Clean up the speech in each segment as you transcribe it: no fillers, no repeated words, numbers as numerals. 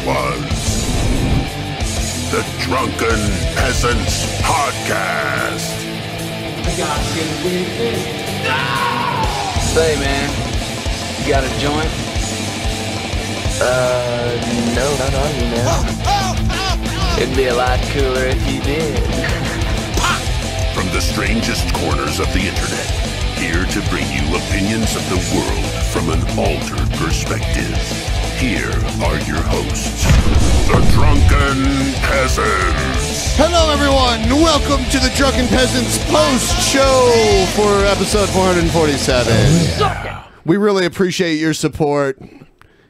was the Drunken Peasants Podcast. Say, man, you got a joint? No, not on you, man. It'd be a lot cooler if you did. From the strangest corners of the internet, here to bring you opinions of the world from an altered perspective. Here are your hosts, the Drunken Peasants. Hello, everyone. Welcome to the Drunken Peasants post-show for episode 447. Yeah. We really appreciate your support,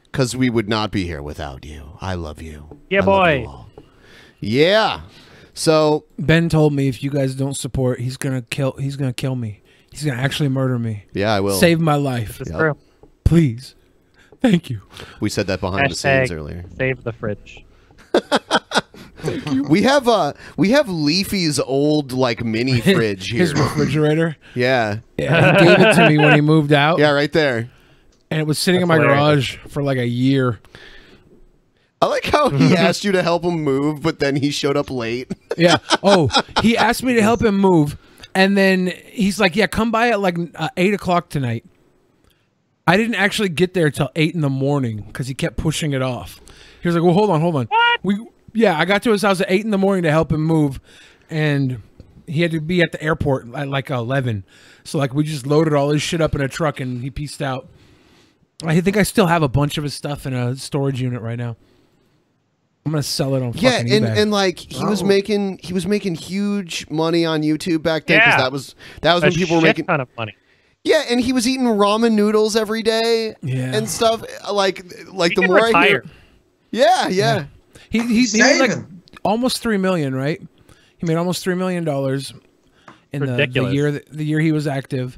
because we would not be here without you. I love you. Yeah, boy. Yeah. So Ben told me if you guys don't support, he's gonna kill me. He's gonna actually murder me. Yeah, I will. Save my life. This is true. Please. Thank you. We said that behind the scenes earlier. Save the fridge. We have Leafy's old like mini fridge here. His refrigerator. Yeah. Yeah. He gave it to me when he moved out. Yeah, right there. And it was sitting in my garage for like a year. I like how he asked you to help him move, but then he showed up late. Yeah. Oh, he asked me to help him move, and then he's like, "Yeah, come by at like 8 o'clock tonight." I didn't actually get there till 8 in the morning because he kept pushing it off. He was like, "Well, hold on." What? I got to his house at 8 in the morning to help him move, and he had to be at the airport at like 11. So like we just loaded all his shit up in a truck, and he pieced out. I think I still have a bunch of his stuff in a storage unit right now. I'm gonna sell it on fucking eBay. and like he was making huge money on YouTube back then because that was when people were making a ton of money. Yeah, and he was eating ramen noodles every day and stuff like the more I hear. Yeah. He made like almost $3 million, right? He made almost $3 million in the year he was active.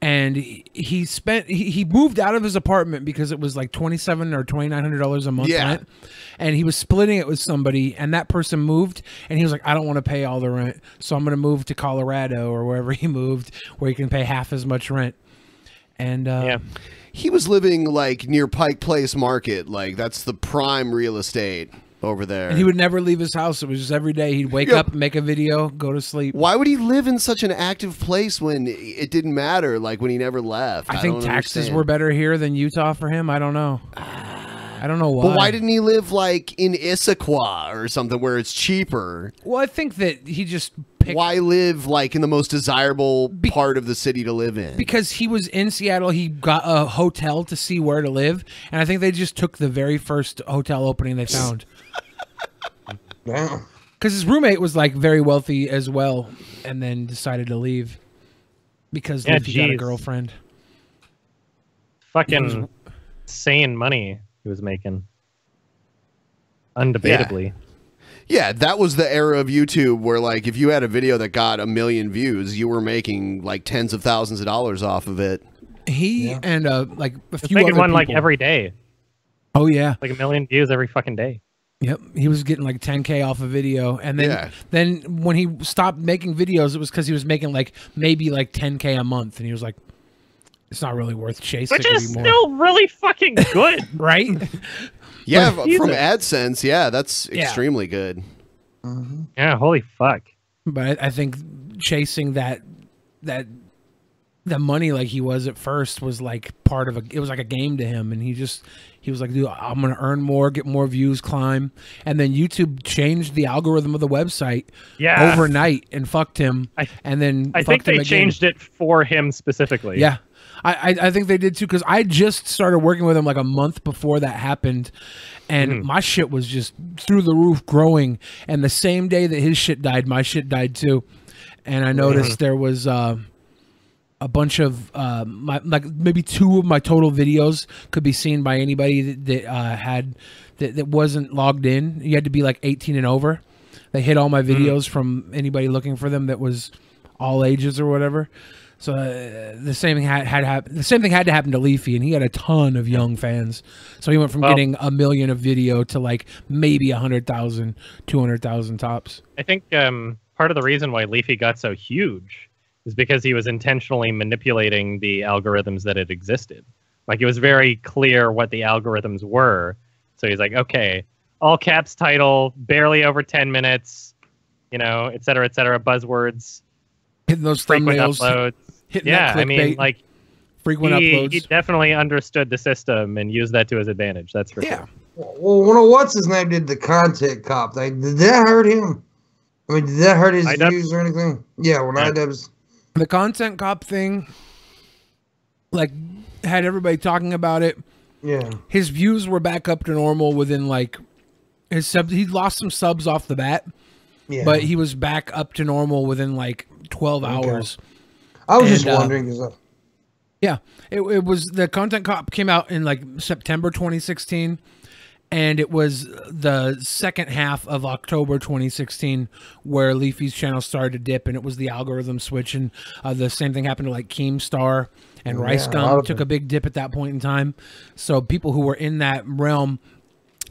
And he moved out of his apartment because it was like $2,700 or $2,900 a month rent, and he was splitting it with somebody, and that person moved, and he was like, I don't want to pay all the rent, so I'm going to move to Colorado or wherever he moved, where he can pay half as much rent. And he was living like near Pike Place Market, like that's the prime real estate over there. And he would never leave his house. It was just every day he'd wake up, make a video, go to sleep. Why would he live in such an active place when it didn't matter, like when he never left? I think taxes were better here than Utah for him. I don't know. I don't know why. But why didn't he live like in Issaquah or something where it's cheaper? Well, I think that he just picked... Why live like in the most desirable part of the city to live in? Because he was in Seattle. He got a hotel to see where to live. And I think they just took the very first hotel opening they found. Because his roommate was like very wealthy as well, and then decided to leave because he got a girlfriend. Fucking insane money he was making, undebatably. Yeah, that was the era of YouTube where like if you had a video that got 1 million views, you were making like tens of thousands of dollars off of it. And like a few making other one people. like every day. Oh yeah, like 1 million views every fucking day. Yep, he was getting like 10K off a video, and then when he stopped making videos, it was because he was making like maybe like 10K a month, and he was like, "It's not really worth chasing." Which is still really fucking good, right? Yeah, from AdSense, that's extremely good. Yeah, holy fuck! But I think chasing that the money like he was at first was like part of it was like a game to him, and he was like, dude, I'm gonna earn more, get more views, climb. And then YouTube changed the algorithm of the website overnight and fucked him. I think they changed it for him specifically. Yeah, I think they did too, because I just started working with him like a month before that happened, and my shit was just through the roof growing. And the same day that his shit died, my shit died too. And I noticed there was a bunch of like maybe 2 of my total videos could be seen by anybody that wasn't logged in. You had to be like 18 and over. They hit all my videos from anybody looking for them that was all ages or whatever. So the same thing had to happen to Leafy, and he had a ton of young fans. So he went from getting 1 million of video to like maybe 100,000, 200,000 tops. I think part of the reason why Leafy got so huge is because he was intentionally manipulating the algorithms that had existed. Like, it was very clear what the algorithms were. So he's like, okay, all caps title, barely over 10 minutes, et cetera, buzzwords, hitting those frequent thumbnails, uploads. hitting Yeah, that I mean, clickbait, like frequent uploads. he definitely understood the system and used that to his advantage. That's for sure. Well, what's his name did the content cop thing. Did that hurt him? I mean, did that hurt his views or anything? Yeah, when iDubbbz. The content cop thing, like, had everybody talking about it. Yeah. His views were back up to normal within, like, his subs. He lost some subs off the bat, but he was back up to normal within, like, 12 hours. I was just wondering. Yeah, it was, the content cop came out in, like, September 2016. And it was the second half of October 2016 where Leafy's channel started to dip, and it was the algorithm switch. And the same thing happened to like Keemstar and Rice Gum took a big dip at that point in time. So people who were in that realm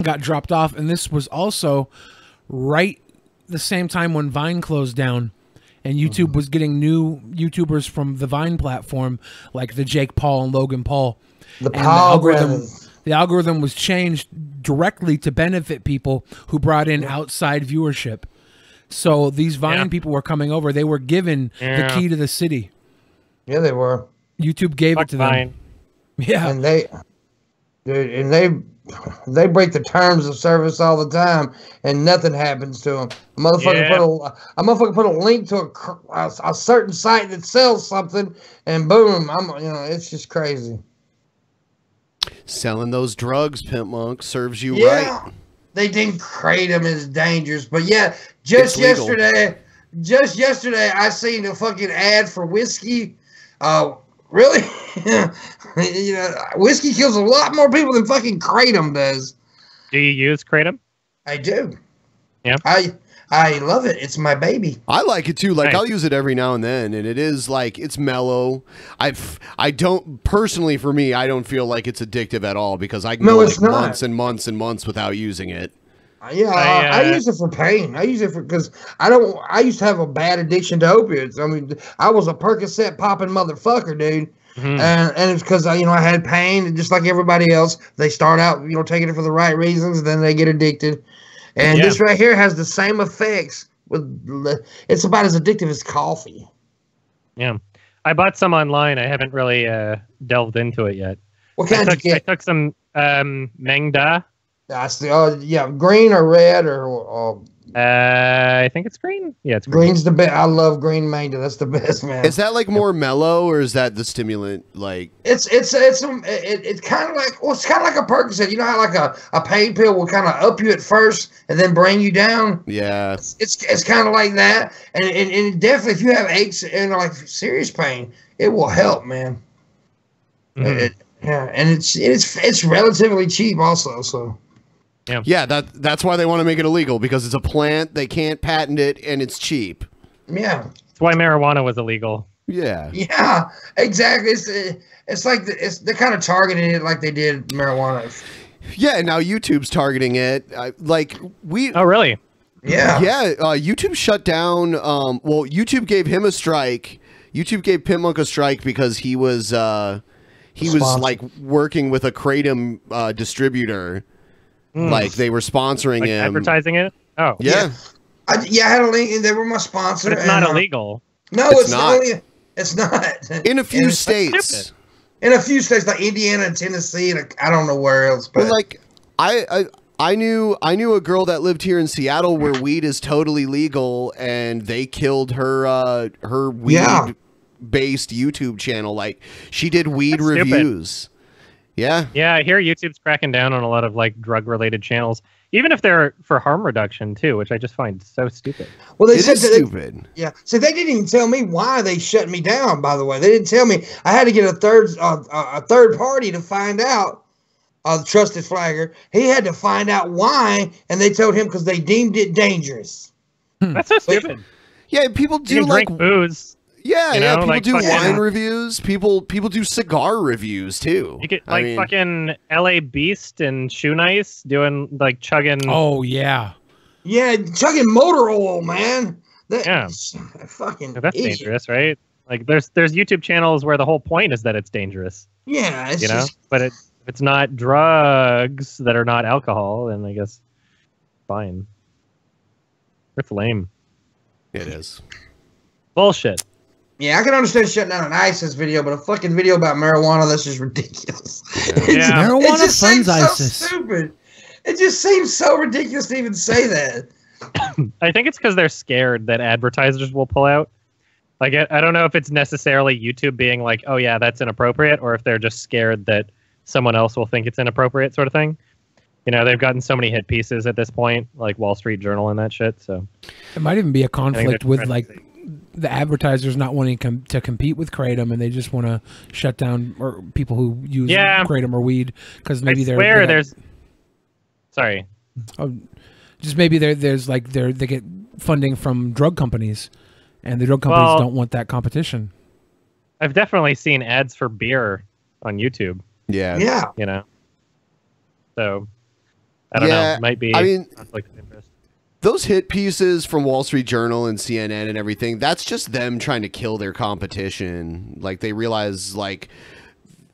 got dropped off. And this was also right the same time when Vine closed down. And YouTube was getting new YouTubers from the Vine platform, like the Jake Paul and Logan Paul. The algorithm. The algorithm was changed directly to benefit people who brought in outside viewership. So these Vine people were coming over. They were given the key to the city. Yeah, they were. YouTube gave it to them. Yeah, and they break the terms of service all the time, and nothing happens to them. A motherfucker put a link to a certain site that sells something, and boom, it's just crazy. Selling those drugs, Pimp Monk, serves you right. They didn't create them as dangerous, but just yesterday I seen a fucking ad for whiskey. Really? Whiskey kills a lot more people than fucking kratom does. Do you use kratom? I do. Yeah. I love it. It's my baby. I like it too. Like, I'll use it every now and then, and it is like, it's mellow. I don't personally, for me, I don't feel like it's addictive at all because I can go like months and months and months without using it. Yeah, I use it for pain. I use it because I used to have a bad addiction to opiates. I mean, I was a Percocet popping motherfucker, dude. And it's because I had pain, and just like everybody else, they start out taking it for the right reasons, and then they get addicted. And this right here has the same effects. It's about as addictive as coffee. Yeah, I bought some online. I haven't really delved into it yet. What kind did you get? I took some Mengda. That's the green or red or. I think it's green. Yeah, it's green. Green's the best. I love green mango. That's the best, man. Is that like more mellow, or is that the stimulant? Like it's kind of like it's kind of like a Percocet. You know how like a pain pill will kind of up you at first and then bring you down. Yeah, it's kind of like that. And definitely, if you have aches and like serious pain, it will help, man. And it's relatively cheap also. So. Yeah, that's why they want to make it illegal, because it's a plant, they can't patent it, and it's cheap. Yeah. That's why marijuana was illegal. Yeah. Yeah, exactly. It's like they're kind of targeting it like they did marijuana. Yeah, and now YouTube's targeting it. Oh, really? Yeah. Yeah, YouTube shut down. Well, YouTube gave him a strike. YouTube gave Pimp Monk a strike because he was like working with a kratom distributor. Like they were sponsoring him, advertising it. Oh, yeah. I had a link, and they were my sponsor. But it's not illegal. No, it's not. It's not. In a few states. In a few states like Indiana and Tennessee, and I don't know where else. But like I knew a girl that lived here in Seattle where weed is totally legal, and they killed her weed based YouTube channel. Like she did weed reviews. Yeah. Yeah, I hear YouTube's cracking down on a lot of like drug-related channels, even if they're for harm reduction too, which I just find so stupid. Well, they said stupid. So they didn't even tell me why they shut me down. By the way, they didn't tell me. I had to get a third party to find out. The trusted flagger. He had to find out why, and they told him because they deemed it dangerous. That's so stupid. Yeah, people do like drink booze. Yeah, people like do wine reviews. People do cigar reviews too. You get fucking LA Beast and Shoe Nice doing like chugging. Oh yeah, chugging motor oil, man. Fucking. That's dangerous, right? Like there's YouTube channels where the whole point is that it's dangerous. Yeah, but if it's not drugs that are not alcohol, then I guess fine. It's lame. It is. Bullshit. Yeah, I can understand shutting down an ISIS video, but a fucking video about marijuana, that's just ridiculous. Yeah. Marijuana it just funds seems so ISIS. stupid. It just seems so ridiculous to even say that. I think it's because they're scared that advertisers will pull out. Like, I don't know if it's necessarily YouTube being like, oh yeah, that's inappropriate, or if they're just scared that someone else will think it's inappropriate, sort of thing. You know, they've gotten so many hit pieces at this point, like Wall Street Journal and that shit. So it might even be a conflict with trying like the advertisers not wanting to compete with Kratom, and they just want to shut down or people who use Kratom or weed because maybe Sorry. Oh, just maybe there's like they get funding from drug companies, and the drug companies don't want that competition. I've definitely seen ads for beer on YouTube. Yeah. You know, so I don't know. Might be. I mean, conflict of interest. Those hit pieces from Wall Street Journal and CNN and everything, that's just them trying to kill their competition. Like, they realize, like,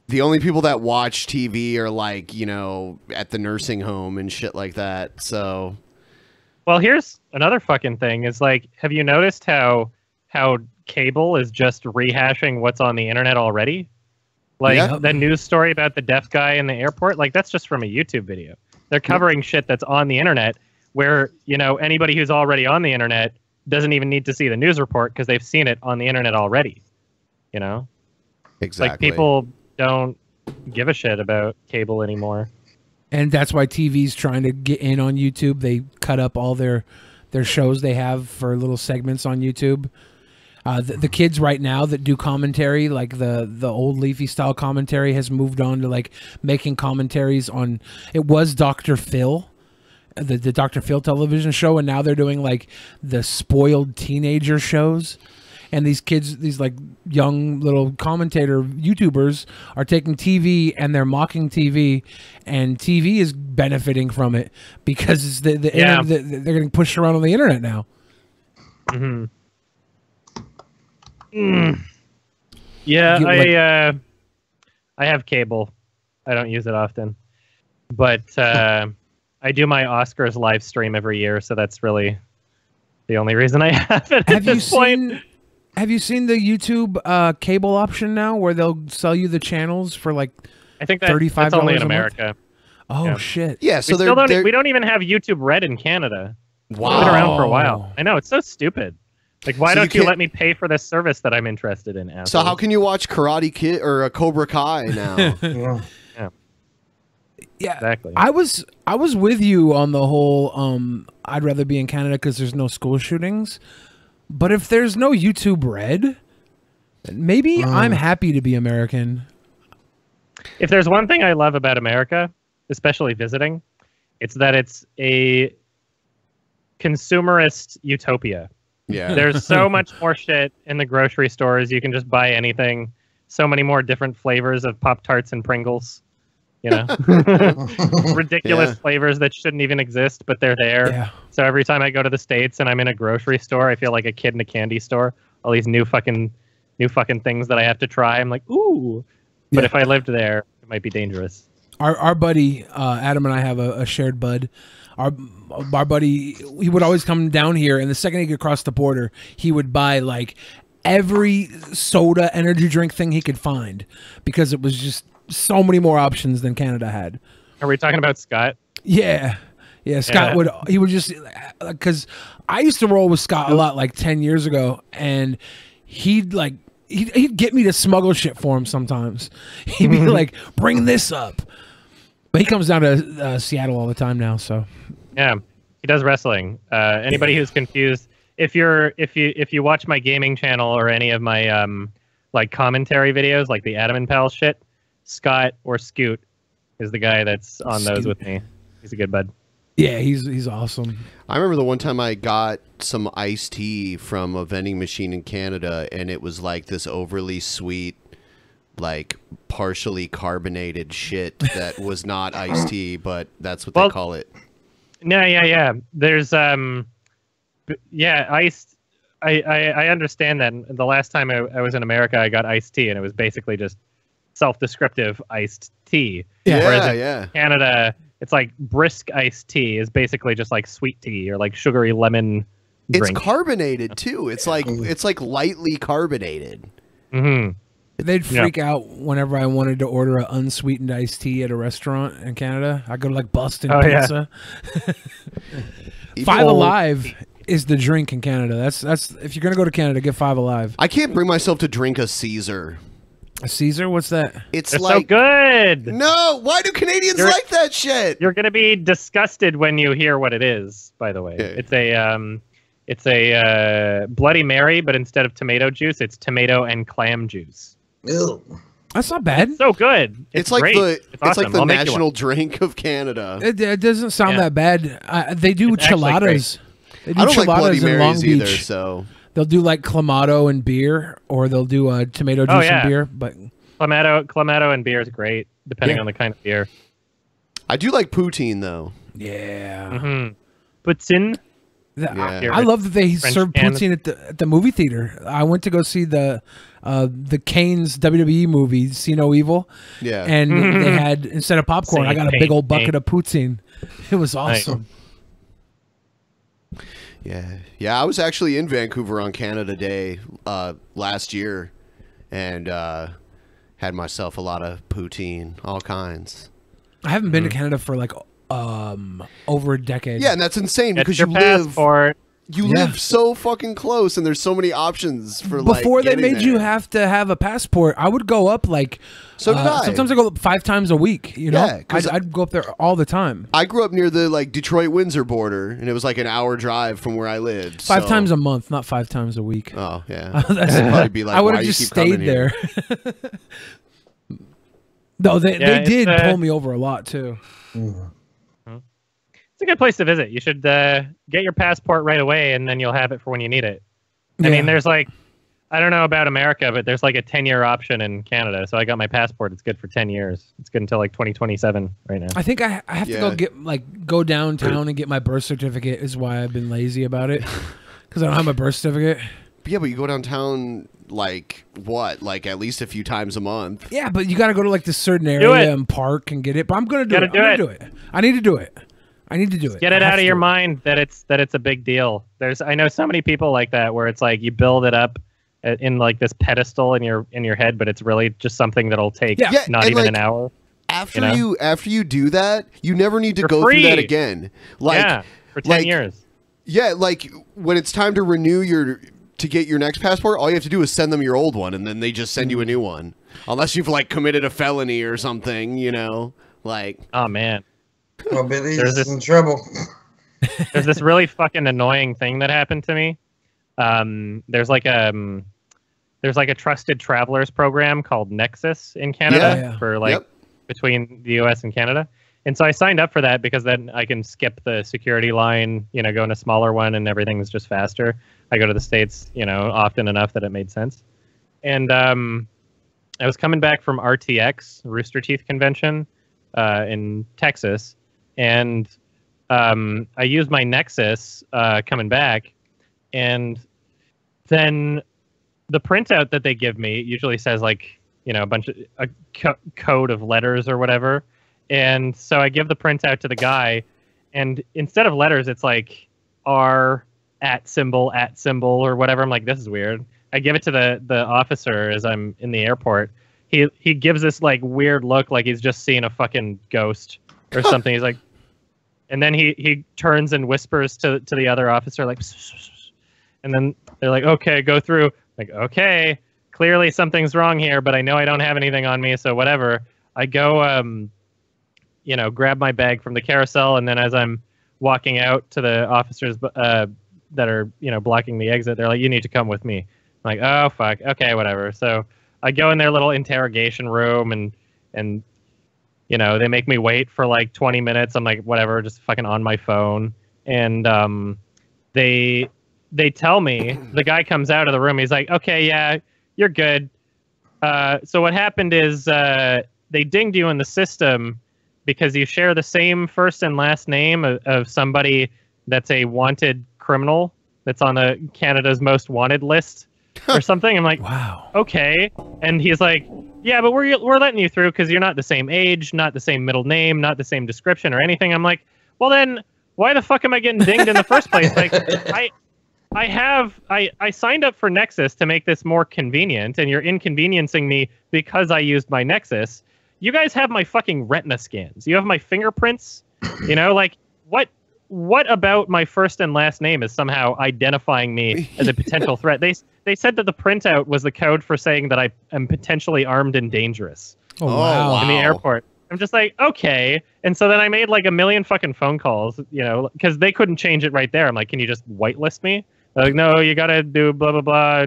the only people that watch TV are, like, you know, at the nursing home and shit like that. So, well, here's another fucking thing is, like, have you noticed how cable is just rehashing what's on the internet already? Like, the news story about the deaf guy in the airport, like, that's just from a YouTube video. They're covering shit that's on the internet where, you know, anybody who's already on the internet doesn't even need to see the news report because they've seen it on the internet already. You know? Exactly. Like, people don't give a shit about cable anymore. And that's why TV's trying to get in on YouTube. They cut up all their shows they have for little segments on YouTube. The kids right now that do commentary, like the old Leafy style commentary, has moved on to like making commentaries on. It was Dr. Phil, the Dr. Phil television show, and now they're doing like the spoiled teenager shows. And these kids, these like young little commentator YouTubers, are taking TV and they're mocking TV, and TV is benefiting from it because it's they're getting pushed around on the internet now. Mm-hmm. Yeah, I have cable. I don't use it often, but I do my Oscars live stream every year, so that's really the only reason I have it at this point. Have you seen the YouTube cable option now, where they'll sell you the channels for like I think $35 that's only in a month? America. Oh shit! Yeah, so we don't even have YouTube Red in Canada. Wow. It's been around for a while. I know, it's so stupid. Like, why don't you let me pay for this service that I'm interested in? Assholes? So how can you watch Karate Kid or Cobra Kai now? Yeah, exactly. I was with you on the whole. I'd rather be in Canada because there's no school shootings. But if there's no YouTube Red, maybe I'm happy to be American. If there's one thing I love about America, especially visiting, it's that it's a consumerist utopia. Yeah. There's so much more shit in the grocery stores. You can just buy anything. So many more different flavors of Pop-Tarts and Pringles. You know? Ridiculous flavors that shouldn't even exist, but they're there. Yeah. So every time I go to the States and I'm in a grocery store, I feel like a kid in a candy store. All these new fucking things that I have to try. I'm like, ooh. But if I lived there, it might be dangerous. Our buddy, Adam and I have a shared bud. Our buddy, he would always come down here, and the second he could cross the border, he would buy like every soda, energy drink thing he could find because it was just so many more options than Canada had. Are we talking about Scott? Yeah. Scott would just, because I used to roll with Scott a lot like 10 years ago, and he'd get me to smuggle shit for him sometimes. He'd be like, bring this up. But he comes down to Seattle all the time now, so. Yeah, he does wrestling. Anybody who's confused, if you watch my gaming channel or any of my like commentary videos, like the Adam and Pal shit, Scott or Scoot is the guy that's on those with me. He's a good bud. Yeah, he's awesome. I remember the one time I got some iced tea from a vending machine in Canada, and it was like this overly sweet, like partially carbonated shit that was not iced tea, but that's what they call it. No, yeah. There's iced. I understand that. The last time I was in America, I got iced tea, and it was basically just self-descriptive iced tea. Yeah, Whereas in Canada, it's like brisk iced tea is basically just like sweet tea or like sugary lemon drink. It's carbonated too. It's like lightly carbonated. Mm-hmm. They'd freak out whenever I wanted to order an unsweetened iced tea at a restaurant in Canada. I go to like Boston Pizza. Five Alive is the drink in Canada. That's if you're gonna go to Canada, get Five Alive. I can't bring myself to drink a Caesar. A Caesar? What's that? They're so good. No, why do Canadians like that shit? You're gonna be disgusted when you hear what it is. By the way, it's a Bloody Mary, but instead of tomato juice, it's tomato and clam juice. Ew. That's not bad. It's so good. It's like great. it's awesome. Like the national drink of Canada. It doesn't sound that bad. They do chiladas. They do I don't like Bloody in Long Marys Beach. either. So they'll do like clamato and beer, or they'll do tomato juice and beer. But clamato and beer is great, depending on the kind of beer. I do like poutine though. Yeah. Mm-hmm. Poutine. I love that they serve poutine at the movie theater. I went to go see the Kane's WWE movie, See No Evil. Yeah. And they had, instead of popcorn, I got a big old bucket of poutine. It was awesome. Yeah. Yeah, I was actually in Vancouver on Canada Day last year and had myself a lot of poutine, all kinds. I haven't been to Canada for like over a decade. Yeah, and that's insane because you live so fucking close, and there's so many options for before they made you have to have a passport. I would go up like sometimes I go up 5 times a week. You know, I'd go up there all the time. I grew up near the Detroit Windsor border, and it was like an hour drive from where I lived. 5 times a month, not 5 times a week. Oh yeah, that'd probably be like I would have just stayed there. No, they did pull me over a lot too. It's a good place to visit. You should get your passport right away, and then you'll have it for when you need it. I mean, there's like, I don't know about America, but there's like a 10-year option in Canada. So I got my passport. It's good for 10 years. It's good until like 2027 right now. I think I have to go downtown and get my birth certificate is why I've been lazy about it. Because I don't have my birth certificate. Yeah, but you go downtown at least a few times a month. Yeah, but you got to go to like this certain area and park and get it. But I'm going to do it. I'm going to do it. I need to do it. I need to do it. Get it out of your mind that it's a big deal. I know so many people like that where it's like you build it up in like this pedestal in your head, but it's really just something that'll take not even an hour. After you do that, you never need to go through that again. For 10 years. Yeah, like when it's time to renew to get your next passport, all you have to do is send them your old one, and then they just send you a new one. Unless you've like committed a felony or something, you know, like. Oh man. Well, Billy's in trouble. There's this really fucking annoying thing that happened to me. There's like a trusted travelers program called Nexus in Canada for between the US and Canada. And so I signed up for that because then I can skip the security line, go in a smaller one and everything's just faster. I go to the States, often enough that it made sense. And I was coming back from RTX, Rooster Teeth Convention, in Texas. And I used my Nexus coming back. And then the printout that they give me usually says like, a bunch of a code of letters or whatever. And so I give the printout to the guy, and instead of letters, it's like R @ symbol or whatever. I'm like, this is weird. I give it to the officer as I'm in the airport. He gives this like weird look, like he's just seen a fucking ghost or something. He's like, and then he turns and whispers to the other officer like, and then they're like, okay, go through. Like, okay, clearly something's wrong here, but I know I don't have anything on me, so whatever. I go, grab my bag from the carousel, and then as I'm walking out to the officers that are, blocking the exit, they're like, you need to come with me. I'm like, oh, fuck. Okay, whatever. So I go in their little interrogation room, and they make me wait for like 20 minutes. I'm like, whatever, just fucking on my phone. And they tell me, the guy comes out of the room, he's like, okay, yeah, you're good. So what happened is they dinged you in the system because you share the same first and last name of somebody that's a wanted criminal that's on the Canada's most wanted list. or something. I'm like, wow, okay. And he's like, yeah, but we're letting you through because you're not the same age, not the same middle name, not the same description or anything. I'm like, well then, why the fuck am I getting dinged in the first place? Like, I signed up for Nexus to make this more convenient, and you're inconveniencing me because I used my Nexus. You guys have my fucking retina scans. You have my fingerprints. You know, like what about my first and last name is somehow identifying me as a potential threat? They said that the printout was the code for saying that I am potentially armed and dangerous. Oh, wow. In the airport. I'm just like, okay. And so then I made like a million fucking phone calls, you know, because they couldn't change it right there. I'm like, can you just whitelist me? They're like, no, you got to do blah, blah, blah.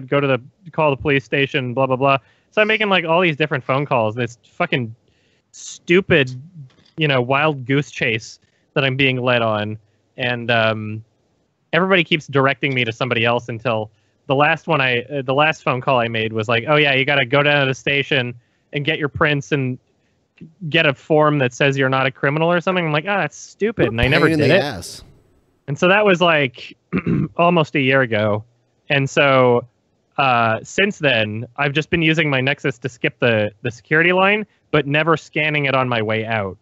Call the police station, blah, blah, blah. So I'm making like all these different phone calls. This fucking stupid, you know, wild goose chase that I'm being led on. And everybody keeps directing me to somebody else until the last phone call I made was like, oh yeah, you got to go down to the station and get your prints and get a form that says you're not a criminal or something. I'm like, that's stupid. And I never did it. Ass. And so that was like almost a year ago. And so since then, I've just been using my Nexus to skip the security line, but never scanning it on my way out.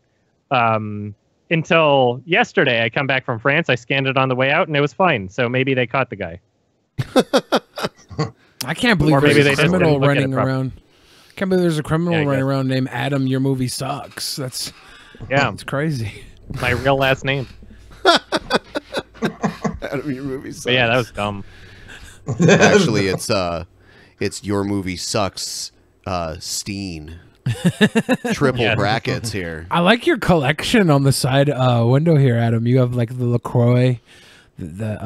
Until yesterday, I come back from France, I scanned it on the way out, and it was fine. So maybe they caught the guy. I can't believe there's a criminal running around. I can't believe there's a criminal running around named Adam. Your movie sucks. That's crazy. My real last name. Adam, your movie sucks. But yeah, that was dumb. Actually, it's your movie sucks. Steen. Triple brackets here. I like your collection on the side window here, Adam. You have like the LaCroix, the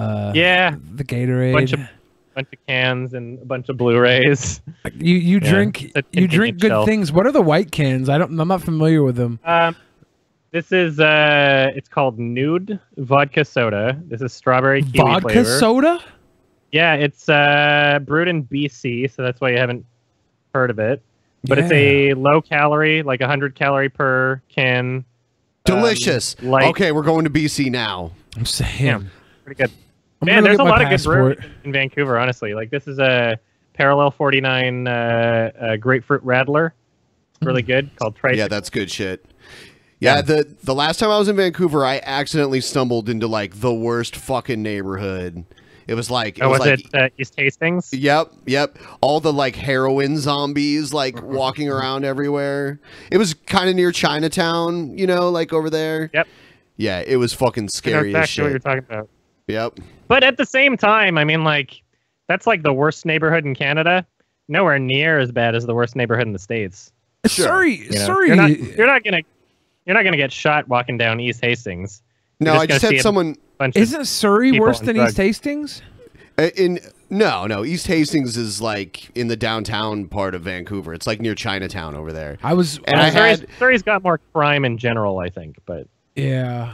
Gatorade, bunch of cans and a bunch of Blu-rays. You drink good things. What are the white cans? I'm not familiar with them. This is it's called Nude Vodka Soda. This is strawberry kiwi vodka flavor. Soda? Yeah, it's brewed in BC, so that's why you haven't heard of it. But it's a low calorie, like 100 calorie per can. Delicious. Okay, we're going to BC now. I'm saying. Yeah, pretty good. Man, there's a lot of good breweries in Vancouver, honestly. Like, this is a Parallel 49 grapefruit Radler. Really good, called Tricycle. Yeah, that's good shit. Yeah, the last time I was in Vancouver, I accidentally stumbled into, like, the worst fucking neighborhood. It was like... was it East Hastings? Yep. All the, like, heroin zombies, like, walking around everywhere. It was kind of near Chinatown, you know, like, over there. Yep. Yeah, it was fucking scary as shit. What you're talking about. Yep. But at the same time, I mean, like, that's, like, the worst neighborhood in Canada. Nowhere near as bad as the worst neighborhood in the States. Sure. Sorry. You're not gonna get shot walking down East Hastings. No, I just had someone... Isn't Surrey worse than East Hastings? No. East Hastings is like in the downtown part of Vancouver. It's like near Chinatown over there. Surrey's got more crime in general, I think, but yeah.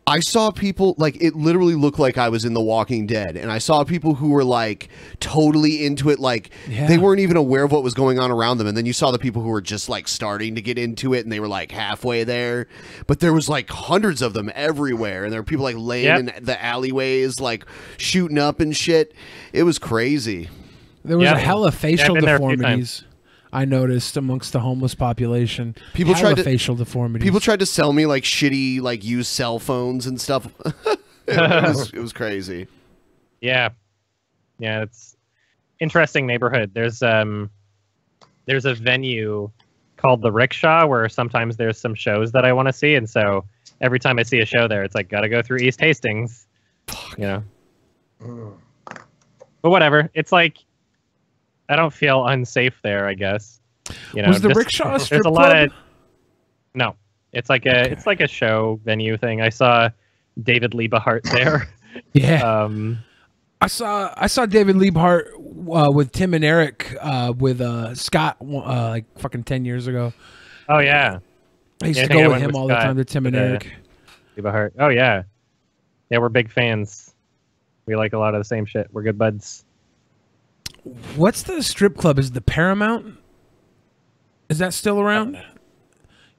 I saw people, like, it literally looked like I was in The Walking Dead, and I saw people who were, like, totally into it, like, they weren't even aware of what was going on around them, and then you saw the people who were just, like, starting to get into it, and they were, like, halfway there, but there was, like, hundreds of them everywhere, and there were people, like, laying in the alleyways, like, shooting up and shit. It was crazy. There was a hella facial deformities. I noticed amongst the homeless population. People tried facial deformities. People tried to sell me like shitty, like used cell phones and stuff. it was crazy. Yeah, it's interesting neighborhood. There's a venue called the Rickshaw where sometimes there's some shows that I want to see, and so every time I see a show there, it's like gotta go through East Hastings. Fuck. You know. But whatever. It's like, I don't feel unsafe there, I guess. You know, was the Rickshaw strip there's a lot of... No. It's like a show venue thing. I saw David Liebehart there. Yeah. I saw David Liebehart with Tim and Eric with Scott like fucking 10 years ago. Oh yeah. I used to go with him all the time to Tim and Eric. Liebehart. Oh yeah. Yeah, we're big fans. We like a lot of the same shit. We're good buds. What's the strip club? Is it the Paramount? Is that still around?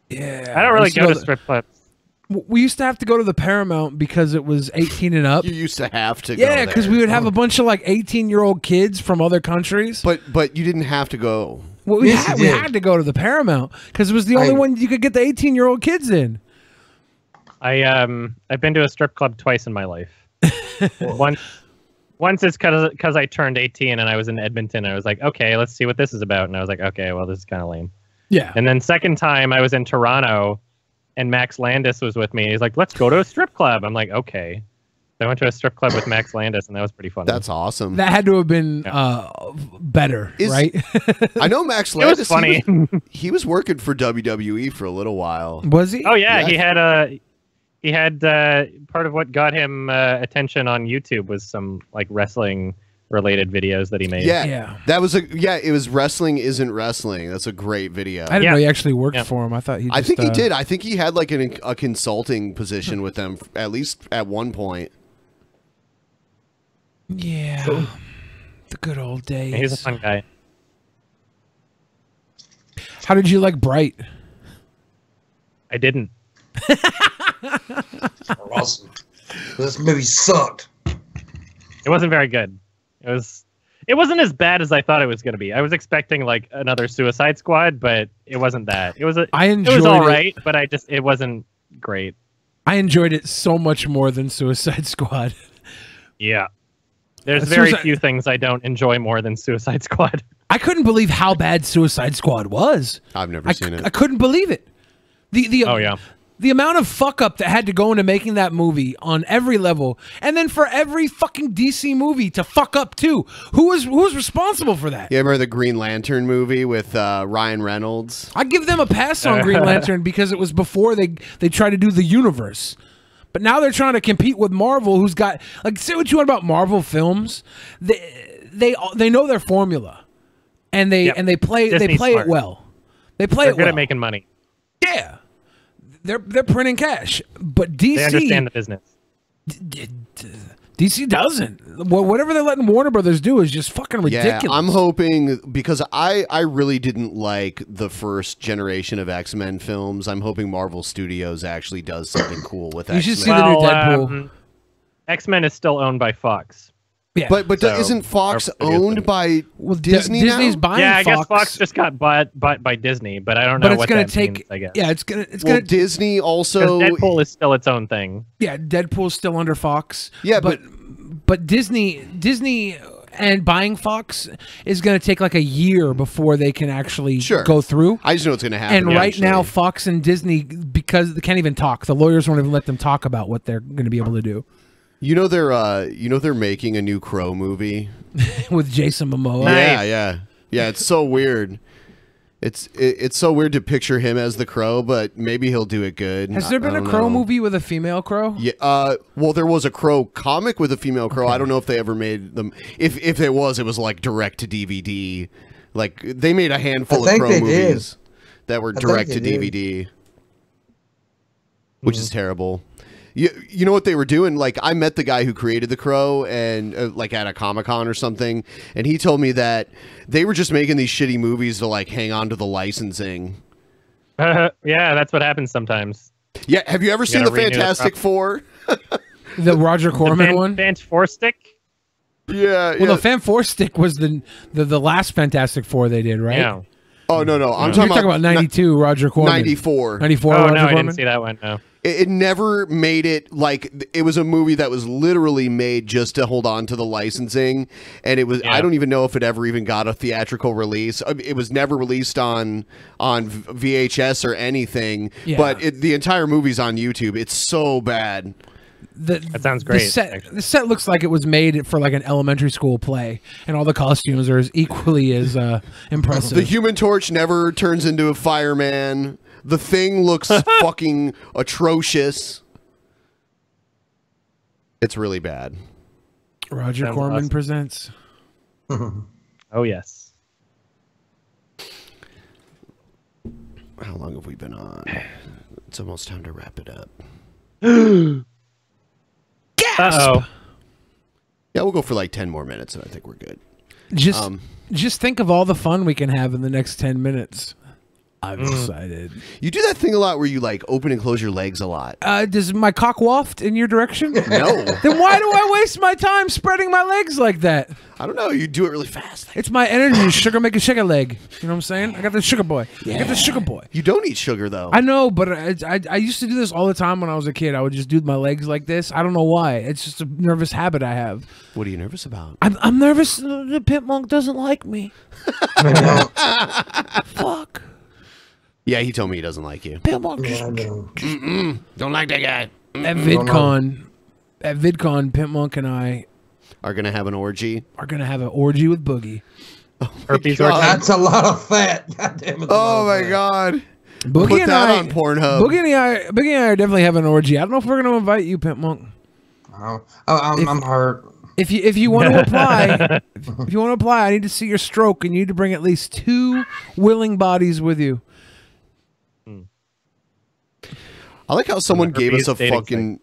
Yeah. I don't really go to strip clubs. We used to have to go to the Paramount because it was 18 and up. You used to have to. Yeah, because we would have a bunch of like 18-year-old kids from other countries. But you didn't have to go. Well, we had to go to the Paramount because it was the only one you could get the 18-year-old kids in. I've been to a strip club twice in my life. Once it's because I turned 18 and I was in Edmonton. And I was like, okay, let's see what this is about. And I was like, okay, well, this is kind of lame. Yeah. And then second time I was in Toronto, and Max Landis was with me. He's like, let's go to a strip club. I'm like, okay. I went to a strip club with Max Landis, and that was pretty fun. That's awesome. That had to have been better, right? I know Max Landis. It was funny. He was working for WWE for a little while. Was he? Oh yeah, he had part of what got him attention on YouTube was some like wrestling related videos that he made. Yeah. That was it was Wrestling Isn't Wrestling. That's a great video. I didn't know he actually worked for him. I thought I think he did. I think he had like a consulting position with them, at least at one point. Yeah. The good old days. He's a fun guy. How did you like Bright? I didn't. Awesome. This movie sucked. It wasn't very good. It wasn't as bad as I thought it was going to be. I was expecting like another Suicide Squad, but it wasn't that. It was all right, but it wasn't great. I enjoyed it so much more than Suicide Squad. Yeah. There's very few things I don't enjoy more than Suicide Squad. I couldn't believe how bad Suicide Squad was. I've never seen it. I couldn't believe it. The amount of fuck up that had to go into making that movie on every level, and then for every fucking DC movie to fuck up too. Who was responsible for that? You remember the Green Lantern movie with Ryan Reynolds? I give them a pass on Green Lantern because it was before they tried to do the universe. But now they're trying to compete with Marvel, who's got like, say what you want about Marvel films, they know their formula, and they play it well. They play it well. They're good at making money. Yeah, they're printing cash, but DC, they understand the business. DC doesn't. Whatever they're letting Warner Brothers do is just fucking ridiculous. Yeah, I'm hoping, because I really didn't like the first generation of X-Men films. I'm hoping Marvel Studios actually does something cool with X-Men. You should see the new Deadpool. X-Men is still owned by Fox. Yeah. But isn't Fox owned by Disney now? Disney's buying I Fox. guess Fox just got bought by Disney, but I don't know what that means, I guess. Yeah, it's gonna Disney also... Deadpool is still its own thing. Yeah, Deadpool's still under Fox. Yeah, but Disney and buying Fox is going to take like a year before they can actually go through. I just know it's going to happen. And right now, Fox and Disney, because they can't even talk, the lawyers won't even let them talk about what they're going to be able to do. You know they're making a new Crow movie with Jason Momoa. Yeah. It's so weird. It's so weird to picture him as the Crow, but maybe he'll do it good. Has there been a Crow movie with a female Crow? Yeah. Well, there was a Crow comic with a female Crow. Okay. I don't know if they ever made them. If there was, it was like direct to DVD. Like they made a handful of Crow movies that were direct to DVD, which is terrible. You know what they were doing? Like, I met the guy who created the Crow, and like at a Comic-Con or something, and he told me that they were just making these shitty movies to like hang on to the licensing. Yeah, that's what happens sometimes. Yeah, have you ever seen the Fantastic Four? The Roger Corman one? Fan-4-Stick? Yeah. Well, the Fan-4-Stick was the last Fantastic Four they did, right? Yeah. Oh no, I'm talking about 92. Roger Corman. 94. 94. Oh Roger no, Corman? I didn't see that one. No. It never made it, like, it was a movie that was literally made just to hold on to the licensing, and it was, I don't even know if it ever even got a theatrical release. It was never released on VHS or anything, but the entire movie's on YouTube. It's so bad. That sounds great. The set looks like it was made for like an elementary school play, and all the costumes are equally as impressive. The Human Torch never turns into a fireman. The Thing looks fucking atrocious. It's really bad. Roger Corman presents. Oh, yes. How long have we been on? It's almost time to wrap it up. Gasp! Uh-oh. Yeah, we'll go for like 10 more minutes, and I think we're good. Just think of all the fun we can have in the next 10 minutes. I'm excited. You do that thing a lot where you like open and close your legs a lot. Does my cock waft in your direction? No. Then why do I waste my time spreading my legs like that? I don't know. You do it really fast. It's my energy. Sugar make a sugar leg. You know what I'm saying? I got the sugar boy. Yeah. I got the sugar boy. You don't eat sugar though. I know, but I used to do this all the time when I was a kid. I would just do my legs like this. I don't know why. It's just a nervous habit I have. What are you nervous about? I'm nervous. The Pimp Monk doesn't like me. Fuck. Yeah, he told me he doesn't like you. Pimp Monk. Yeah, Don't like that guy. At VidCon, Pimp Monk and I Are gonna have an orgy. are gonna have an orgy with Boogie. Herpes God. orgy. that's a lot of fat. God damn it. Oh my god. Boogie Put and that I on Pornhub. Boogie and I are definitely having an orgy. I don't know if we're gonna invite you, Pimp Monk. I'm hurt. If you want to apply, if you want to apply, I need to see your stroke, and you need to bring at least 2 willing bodies with you. I like how someone gave us a dating fucking.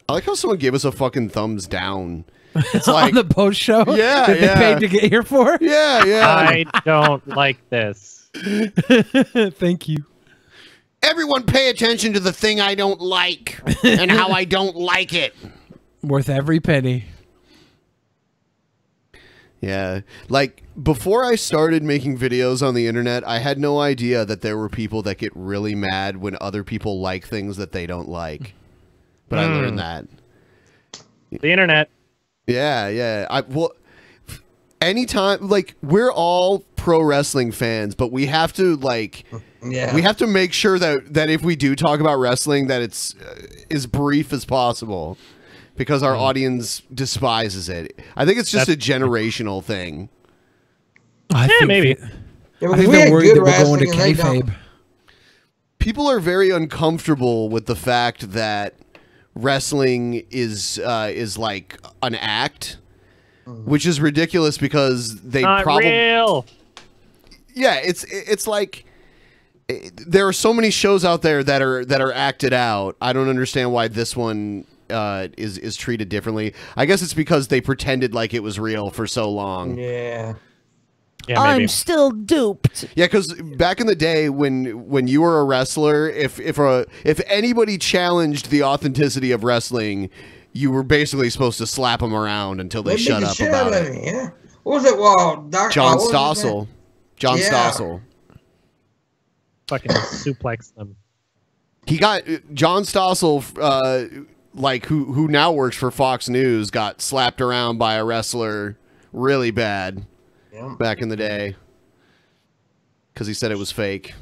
I like how someone gave us a fucking thumbs down. It's like On the post show, Yeah, that they yeah. paid to get here for. yeah. I don't like this. Thank you. Everyone pay attention to the thing I don't like and how I don't like it. Worth every penny. Yeah. Like, before I started making videos on the internet, I had no idea that there were people that get really mad when other people like things that they don't like. But I learned that. The internet. Yeah. Anytime, like, we're all pro wrestling fans, but we have to, like... Yeah. We have to make sure that if we do talk about wrestling, that it's as brief as possible, because our audience despises it. I think it's just a generational thing. I think maybe. Yeah, I because think we they're had worried good that we're going to wrestling and they don't. kayfabe. People are very uncomfortable with the fact that wrestling is like an act, which is ridiculous because they Not probably real. yeah. It's like. There are so many shows out there that are acted out. I don't understand why this one is treated differently. I guess it's because they pretended like it was real for so long. Yeah. Yeah, maybe. I'm still duped. Yeah, because back in the day when you were a wrestler, if anybody challenged the authenticity of wrestling, you were basically supposed to slap them around until they shut up about it. Yeah. What was it? Well, John Stossel. John Yeah. Stossel. Fucking suplex them. He got John Stossel, like who now works for Fox News, got slapped around by a wrestler really bad back in the day because he said it was fake,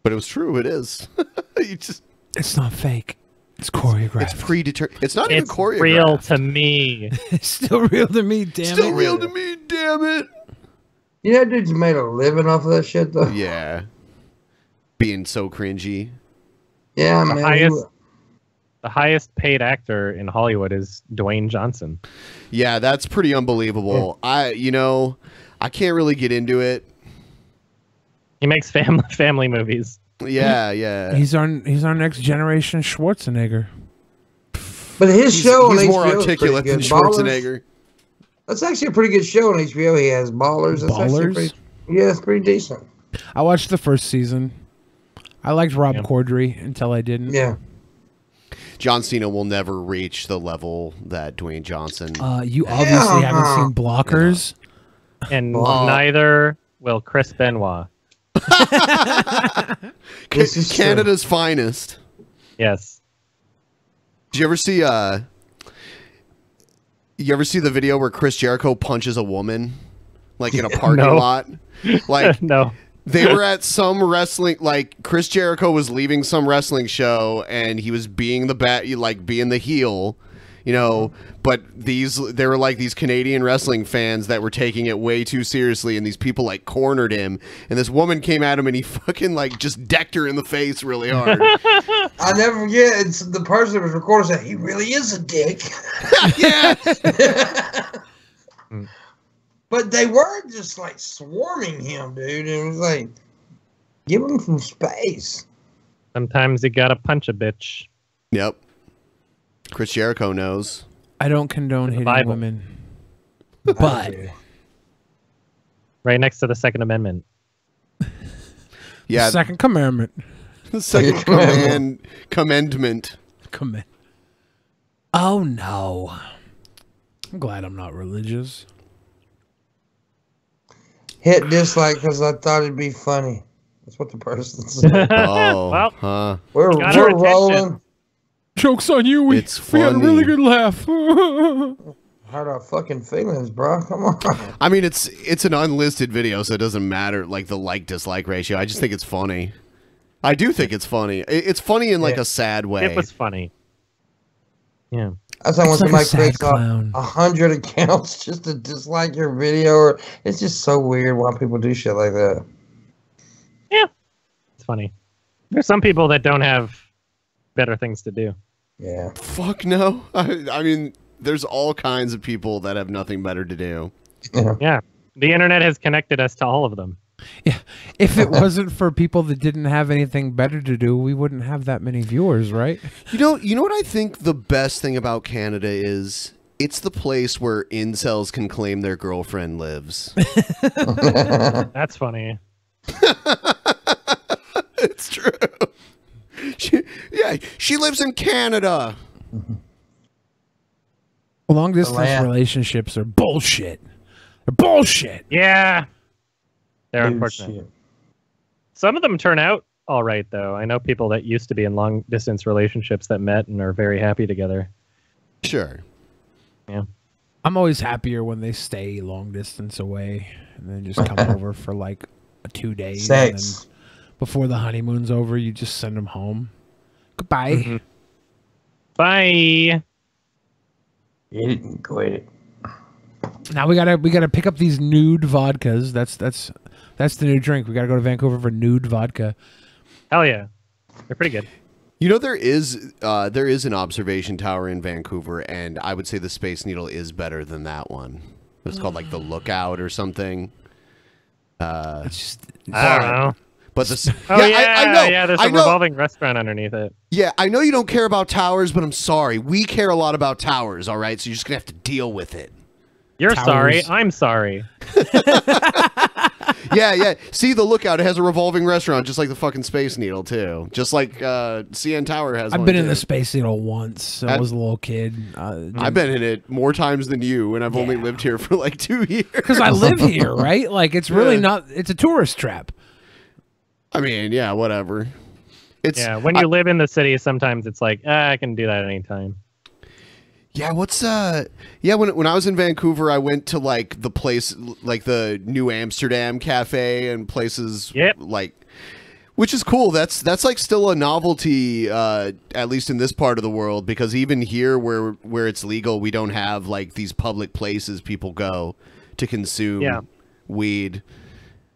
but it was true. It is. It's not fake. It's choreographed. It's predetermined. It's not even It's choreographed. real to me. It's still real to me. Damn Still it. real to me. Damn it. You know, dude's made a living off of that shit, though. Yeah. Being so cringy. Yeah, The man. highest paid actor in Hollywood is Dwayne Johnson. Yeah, that's pretty unbelievable. I can't really get into it. He makes family movies. Yeah. He's our next generation Schwarzenegger. But his show on he's HBO more is articulate pretty than good. Ballers. Schwarzenegger. That's actually a pretty good show on HBO. He has Ballers. That's actually Ballers? it's pretty decent. I watched the first season. I liked Rob Corddry until I didn't. Yeah. John Cena will never reach the level that Dwayne Johnson. You obviously haven't seen Blockers. And neither will Chris Benoit. This is Canada's finest. Yes. Did you ever see the video where Chris Jericho punches a woman like in a parking No. lot? Like No. they were at some wrestling, like Chris Jericho was leaving some wrestling show and he was being being the heel, you know, but there were like these Canadian wrestling fans that were taking it way too seriously, and these people like cornered him, and this woman came at him and he fucking like just decked her in the face really hard. I never forget. It's the person that was recording said he really is a dick. Yeah. But they were just like swarming him, dude. It was like, give him some space. Sometimes you gotta punch a bitch. Yep. Chris Jericho knows. I don't condone hitting Bible. women. But Right next to the Second Amendment. Yeah. The second commandment. The second commandment. Oh no. I'm glad I'm not religious. Hit dislike because I thought it'd be funny. That's what the person said. Oh, well, huh. We're rolling. Joke's on you. We had a really good laugh. Hurt our fucking feelings, bro. Come on. I mean, it's an unlisted video, so it doesn't matter, like, the like-dislike ratio. I just think it's funny. I do think it's funny. It's funny in, like, a sad way. It was funny. Yeah. That's why when somebody creates 100 accounts just to dislike your video, or it's just so weird why people do shit like that. Yeah. It's funny. There's some people that don't have better things to do. Yeah. Fuck no. I mean, there's all kinds of people that have nothing better to do. Yeah. The internet has connected us to all of them. Yeah. If it wasn't for people that didn't have anything better to do, we wouldn't have that many viewers, right? You know what I think the best thing about Canada is? It's the place where incels can claim their girlfriend lives. That's funny. It's true. She lives in Canada. Long distance relationships are bullshit. They're bullshit. Yeah. They're unfortunate. Some of them turn out all right, though. I know people that used to be in long distance relationships that met and are very happy together. Sure. Yeah. I'm always happier when they stay long distance away and then just come over for like 2 days. Sex. And then before the honeymoon's over, you just send them home. Goodbye. Mm-hmm. Bye. You didn't quit it. Now we gotta pick up these nude vodkas. That's the new drink. We gotta go to Vancouver for nude vodka. Hell yeah, they're pretty good. You know, there is an observation tower in Vancouver, and I would say the Space Needle is better than that one. It's called like the Lookout or something. It's just, I don't know. But the I know. Yeah, there's a revolving restaurant underneath it. Yeah, I know you don't care about towers, but I'm sorry. We care a lot about towers, all right? So you're just going to have to deal with it. You're Towers. sorry. I'm sorry. Yeah. See, the Lookout, it has a revolving restaurant, just like the fucking Space Needle, too. Just like CN Tower has one, I've been in too. the Space Needle once. I was a little kid. I've been in it more times than you, and I've only lived here for like 2 years. Because I live here, right? Like, it's really not... It's a tourist trap. I mean, yeah, whatever. When you live in the city, sometimes it's like, I can do that anytime. Yeah, when I was in Vancouver, I went to like the place, like the New Amsterdam Cafe and places like, which is cool. That's like still a novelty, at least in this part of the world, because even here where it's legal, we don't have like these public places people go to consume weed.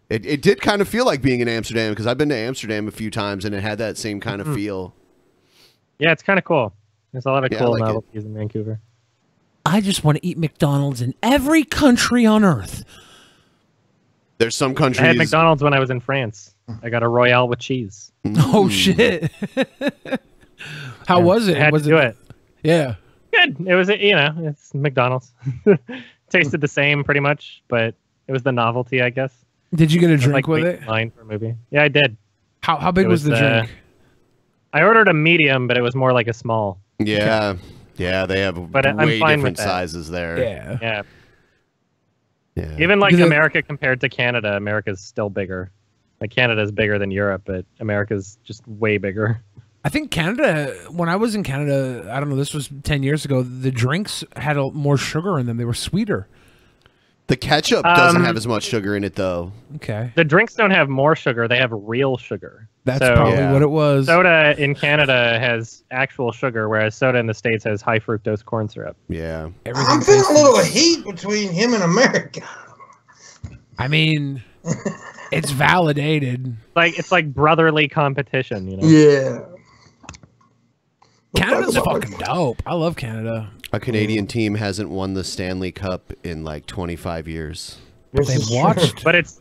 It did kind of feel like being in Amsterdam, because I've been to Amsterdam a few times and it had that same kind of feel. Yeah, it's kind of cool. There's a lot of cool like novelties in Vancouver. I just want to eat McDonald's in every country on Earth. There's some countries... I had McDonald's when I was in France. I got a Royale with cheese. Oh, shit. How was it? I had to do it. Yeah. Good. It was, it's McDonald's. Tasted the same pretty much, but it was the novelty, I guess. Did you get a drink with it? Line for a movie. Yeah, I did. How big was the drink? I ordered a medium, but it was more like a small. Yeah. Yeah, they have way different sizes there. Yeah. Even like America compared to Canada, America's still bigger. Like Canada's bigger than Europe, but America's just way bigger. I think Canada, when I was in Canada, I don't know, this was 10 years ago, the drinks had more sugar in them. They were sweeter. The ketchup doesn't have as much sugar in it, though. Okay. The drinks don't have more sugar. They have real sugar. That's probably what it was. Soda in Canada has actual sugar, whereas soda in the States has high fructose corn syrup. Yeah. I'm feeling a little heat between him and America. I mean, it's validated. It's like brotherly competition, you know? Yeah. Canada's fucking dope. I love Canada. A Canadian team hasn't won the Stanley Cup in like 25 years. They've watched. But it's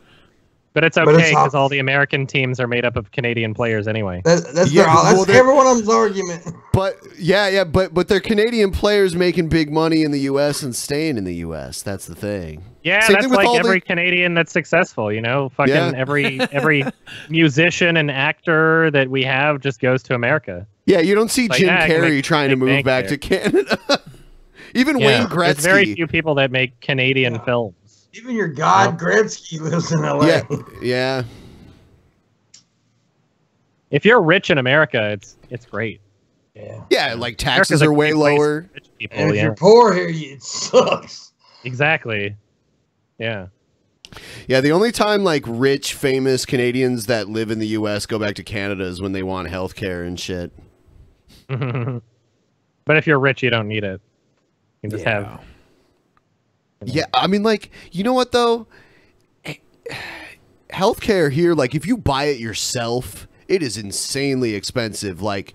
okay, because all the American teams are made up of Canadian players anyway. That's every one of them's argument. But yeah, but they're Canadian players making big money in the U.S. and staying in the U.S. That's the thing. Yeah, that's like every Canadian that's successful, you know? Fucking every musician and actor that we have just goes to America. Yeah, you don't see Jim Carrey trying to move back to Canada. Even Wayne Gretzky. There's very few people that make Canadian films. Even your god Gretzky lives in L.A. Yeah. If you're rich in America, it's great. Yeah, like taxes are way lower. People, and if you're poor here, it sucks. Exactly. Yeah. Yeah, the only time like rich, famous Canadians that live in the U.S. go back to Canada is when they want health care and shit. But if you're rich, you don't need it. You can just have... You know. Yeah, I mean, like, you know what, though? Healthcare here, like, if you buy it yourself, it is insanely expensive. Like...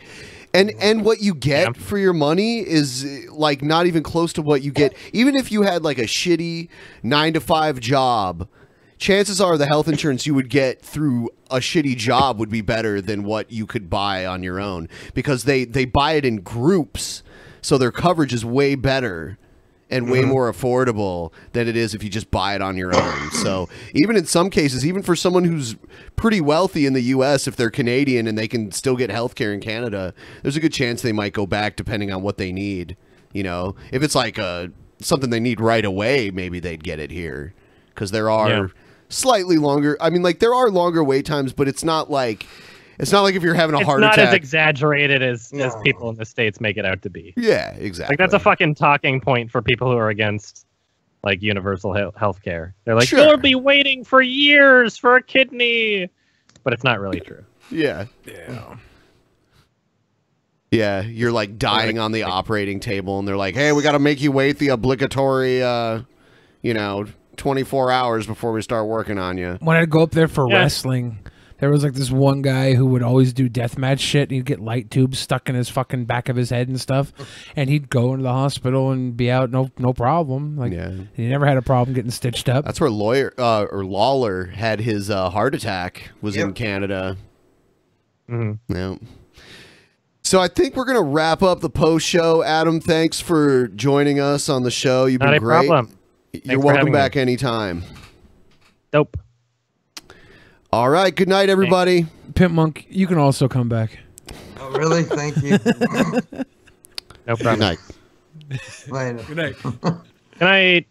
And what you get for your money is like not even close to what you get. Even if you had like a shitty 9-to-5 job, chances are the health insurance you would get through a shitty job would be better than what you could buy on your own, because they buy it in groups, so their coverage is way better and way more affordable than it is if you just buy it on your own. So even in some cases, even for someone who's pretty wealthy in the U.S., if they're Canadian and they can still get healthcare in Canada, there's a good chance they might go back depending on what they need. You know, if it's like something they need right away, maybe they'd get it here, because there are slightly longer. I mean, like there are longer wait times, but it's not like if you're having a heart attack. It's not as exaggerated as people in the States make it out to be. Yeah, exactly. Like that's a fucking talking point for people who are against like universal health care. They're like, you'll be waiting for years for a kidney. But it's not really true. Yeah. Yeah, you're like dying on the operating table and they're like, hey, we got to make you wait the obligatory, 24 hours before we start working on you. When I'd go up there for wrestling, there was like this one guy who would always do deathmatch shit. And he'd get light tubes stuck in his fucking back of his head and stuff. And he'd go into the hospital and be out no problem. Like he never had a problem getting stitched up. That's where Lawler had his heart attack, was in Canada. Yeah. So I think we're going to wrap up the post show. Adam, thanks for joining us on the show. You've been great. Not a problem. You're welcome back anytime. Dope. All right. Good night, everybody. Pimp Monk, you can also come back. Oh, really? Thank you. No problem. Good night. Later. Good night. Good night.